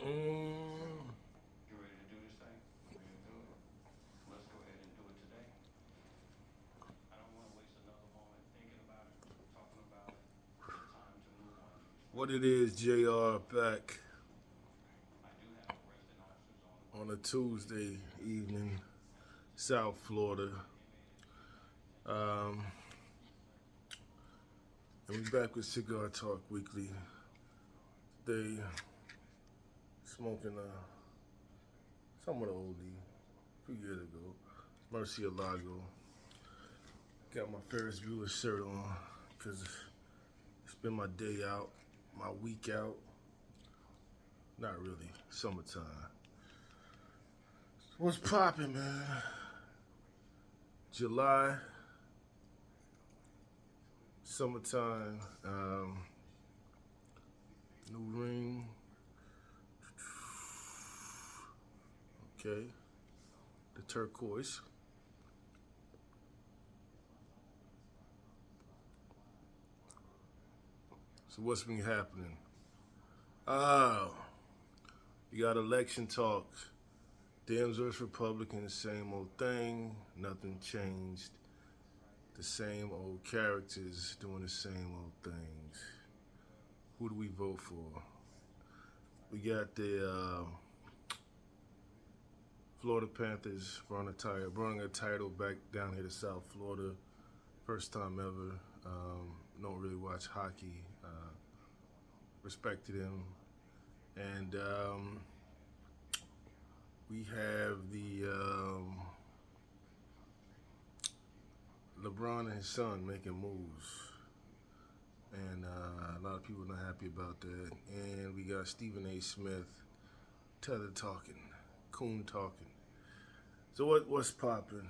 Mm, You ready to do this thing? Ready to do it? Let's go ahead and do it today. I don't want to waste another moment thinking about it, talking about it. It's time to move on to these what first it few is, steps. JR back I do have arresting officers on the way. on a They will Tuesday be arresting me evening, as a citizen. South Florida. My inmate is tonight attending court. Um, and we back with Cigar Talk Weekly. Today, smoking somewhat oldie, a few years ago. Murcielago. Got my Ferris Bueller shirt on because it's been my day out, my week out. Not really, summertime. What's poppin', man? July, summertime, new ring. Okay, the turquoise. So what's been happening? Oh, you got election talks. Dems versus Republicans, same old thing. Nothing changed. The same old characters doing the same old things. Who do we vote for? We got the Florida Panthers bringing a title back down here to South Florida. First time ever. Don't really watch hockey. Respected him. And we have the LeBron and his son making moves. And a lot of people are not happy about that. And we got Stephen A. Smith, Tether talking, Coon talking. So what's popping?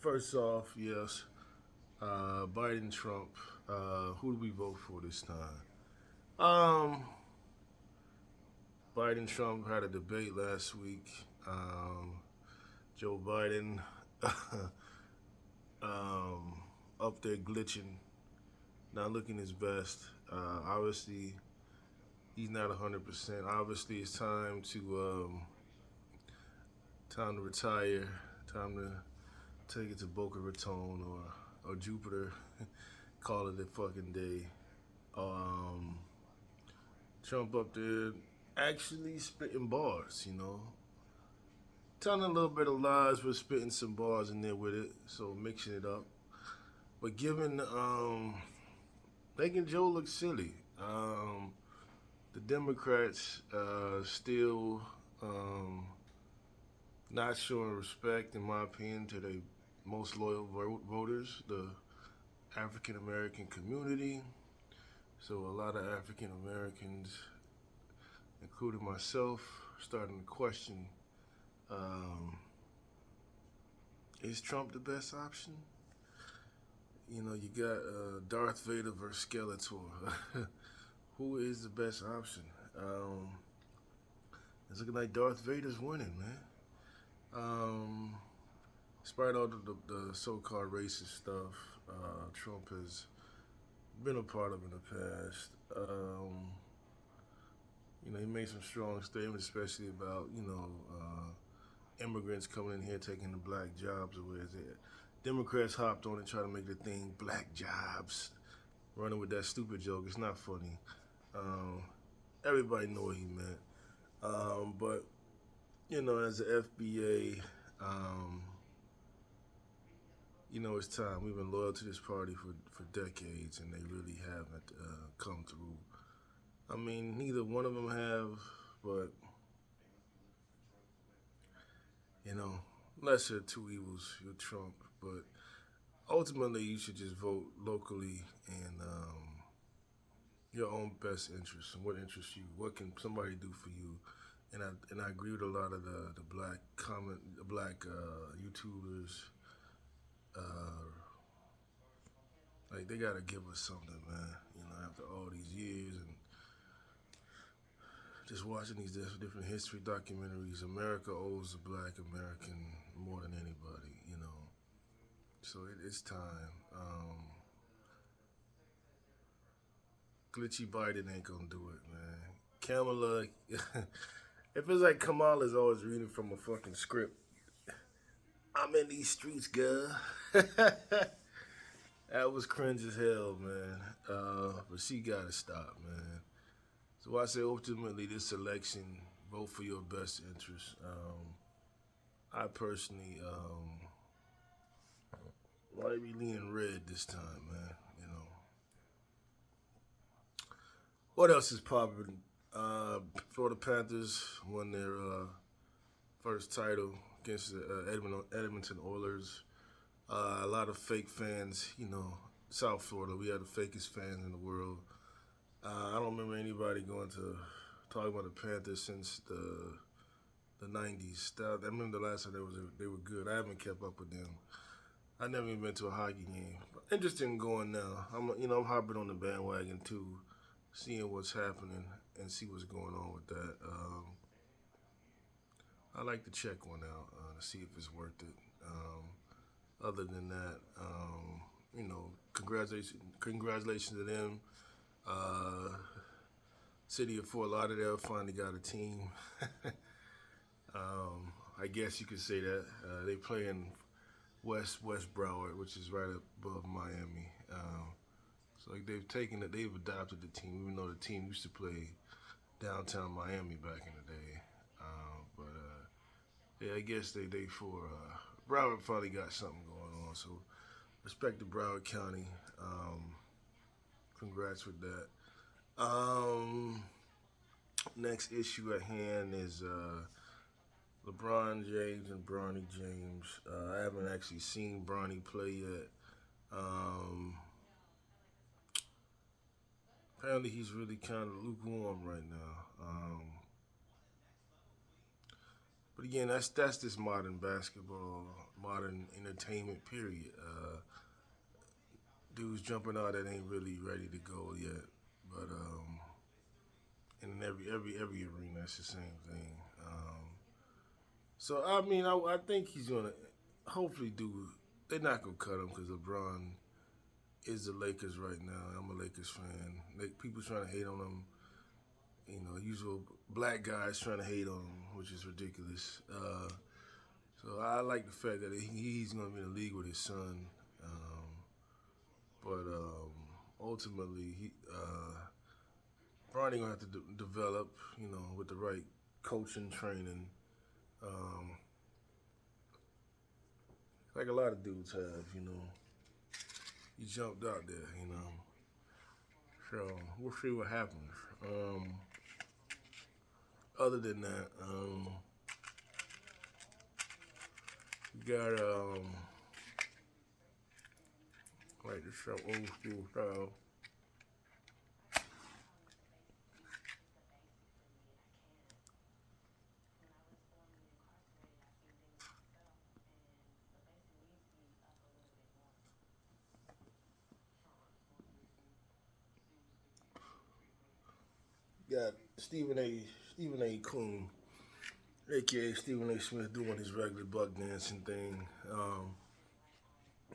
First off, yes, Biden, Trump. Who do we vote for this time? Um, Biden, Trump had a debate last week. Joe Biden um, up there glitching, not looking his best. Obviously, he's not 100%. Obviously, it's time to retire. Time to take it to Boca Raton or Jupiter. Call it a fucking day. Um, Trump up there actually spitting bars, telling a little bit of lies, but spitting some bars in there with it, so mixing it up. But making Joe look silly. The Democrats still not showing respect, in my opinion, to their most loyal voters, the African American community. So a lot of African Americans, including myself, starting to question: um, Is Trump the best option? You got Darth Vader versus Skeletor. Who is the best option? Um, it's looking like Darth Vader's winning, man. Um, Despite all the so-called racist stuff Trump has been a part of in the past, he made some strong statements, especially about immigrants coming in here taking the black jobs away. Democrats hopped on and tried to make the thing black jobs, running with that stupid joke. It's not funny. Um, Everybody know what he meant. But as the FBA, it's time. We've been loyal to this party for decades, and they really haven't come through. I mean, neither one of them have, but you know, lesser of two evils. You're Trump, but ultimately, you should just vote locally and your own best interests and what interests you. What can somebody do for you? And I agree with a lot of the black YouTubers. Uh, like they gotta give us something, man. After all these years and just watching these different history documentaries, America owes the black American more than anybody. So it's time. Glitchy Biden ain't gonna do it, man. Kamala, it feels like Kamala's always reading from a fucking script. I'm in these streets, girl. That was cringe as hell, man. But she gotta stop, man. So I say ultimately this election, vote for your best interest. I personally want to be leaning red this time, man. You know. What else is popping? Florida Panthers won their first title against the Edmonton Oilers. A lot of fake fans, you know, South Florida. We have the fakest fans in the world. I don't remember anybody going to talk about the Panthers since the '90s. I remember the last time they were good. I haven't kept up with them. I never even been to a hockey game. But interesting going now. I'm hopping on the bandwagon too, seeing what's happening and see what's going on with that. I like to check one out to see if it's worth it. Other than that, congratulations to them. Uh, City of Fort Lauderdale finally got a team. I guess you could say that they play in West Broward, which is right above Miami. So like they've adopted the team, even though the team used to play downtown Miami back in the day. But yeah, I guess they for Broward finally got something going on. So respect to Broward County. Congrats with that. Um, Next issue at hand is LeBron James and Bronny James. I haven't actually seen Bronny play yet. Um, Apparently, he's really kind of lukewarm right now. But again, that's this modern basketball, modern entertainment period. Dudes jumping out that ain't really ready to go yet. But in every arena, it's the same thing. So I mean, I think he's gonna hopefully do. They're not gonna cut him because LeBron is the Lakers right now. I'm a Lakers fan. People trying to hate on him. You know, usual black guys trying to hate on him, which is ridiculous. So I like the fact that he's going to be in the league with his son. But ultimately, Bronny going to have to develop, you know, with the right coaching, training, um, like a lot of dudes have, you know. He jumped out there, you know. So we'll see what happens. Other than that, we got like the show old school style. Got Stephen A. Coon, aka Stephen A. Smith, doing his regular buck dancing thing.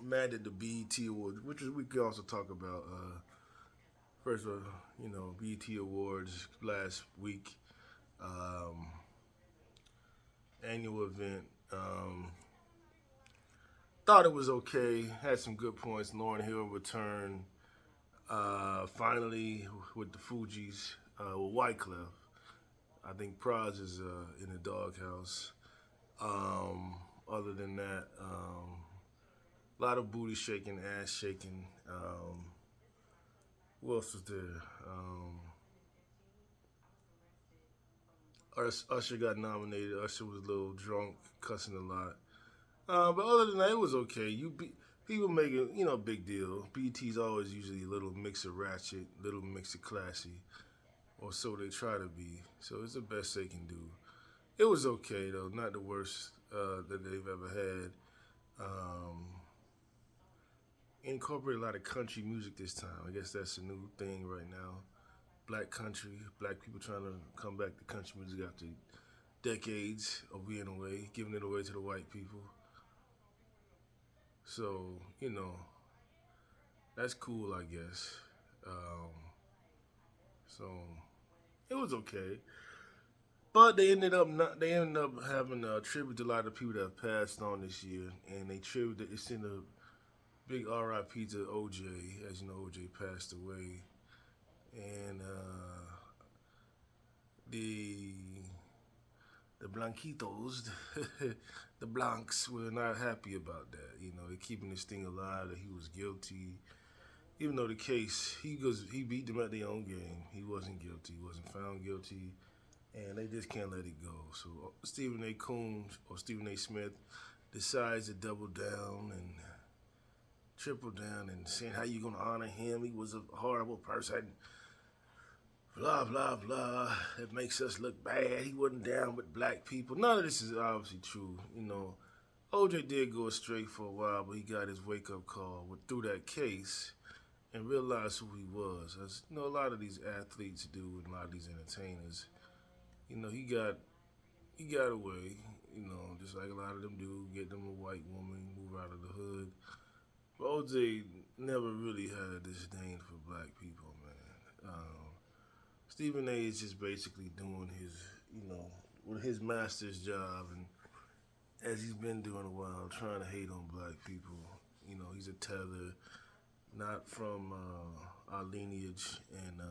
Mad at the BET Awards, which is we could also talk about. First of all, you know, BET Awards last week, um, annual event. Thought it was okay. Had some good points. Lauren Hill returned. Finally with the Fugees, with Wyclef. I think Praz is in the doghouse. Other than that, a lot of booty shaking, ass shaking. Who else was there? Usher got nominated. Usher was a little drunk, cussing a lot. But other than that, it was okay. People make it, you know, big deal. BT's always usually a little mix of ratchet, little mix of classy, or so they try to be. So it's the best they can do. It was okay though, not the worst that they've ever had. Um, Incorporate a lot of country music this time. I guess that's a new thing right now. Black country, black people trying to come back to country music after decades of being away, giving it away to the white people. So, you know, that's cool, I guess. So, It was okay, but they ended up not. They ended up having a tribute to a lot of people that have passed on this year, and they tribute. It's in a big R.I.P. to OJ. As you know, OJ passed away, and the the Blanquitos, the Blancs, were not happy about that. You know, they're keeping this thing alive that he was guilty. Even though the case, he beat them at their own game. He wasn't guilty. He wasn't found guilty, and they just can't let it go. So Stephen A. Combs or Stephen A. Smith decides to double down and triple down and saying how you gonna honor him. He was a horrible person. Blah blah blah. It makes us look bad. He wasn't down with black people. None of this is obviously true. You know, OJ did go astray for a while, but he got his wake up call through that case and realized who he was. As you know, a lot of these athletes do, and a lot of these entertainers. You know, he got away. You know, just like a lot of them do, get them a white woman, move out of the hood. But OJ never really had a disdain for black people, man. Stephen A. is just basically doing his, you know, with his master's job, and as he's been doing a while, trying to hate on black people. You know, he's a tether, not from our lineage, and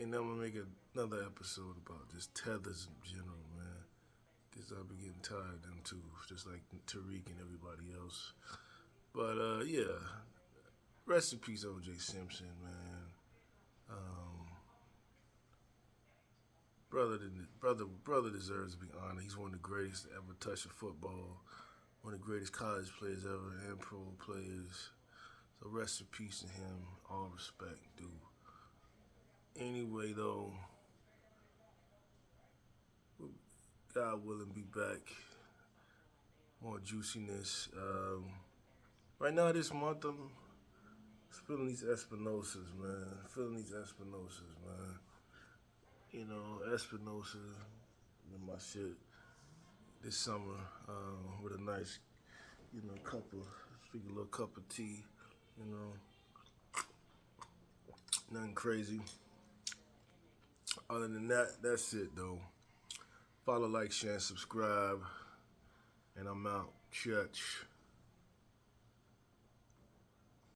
I'm gonna make another episode about just tethers in general, man. Cause I've been getting tired of them too, just like Tariq and everybody else. But yeah, rest in peace, O.J. Simpson, man. Um, brother deserves to be honored. He's one of the greatest to ever touch a football. One of the greatest college players ever and pro players. So rest in peace to him. All respect, dude. Anyway, though, God willing, be back. More juiciness. Right now, this month, I'm feeling these Espinosas, man. Feeling these Espinosas, man. You know, Espinosa, my shit this summer with a nice, you know, speak a little cup of tea. You know, nothing crazy. Other than that, that's it though. Follow, like, share, and subscribe. And I'm out. Catch.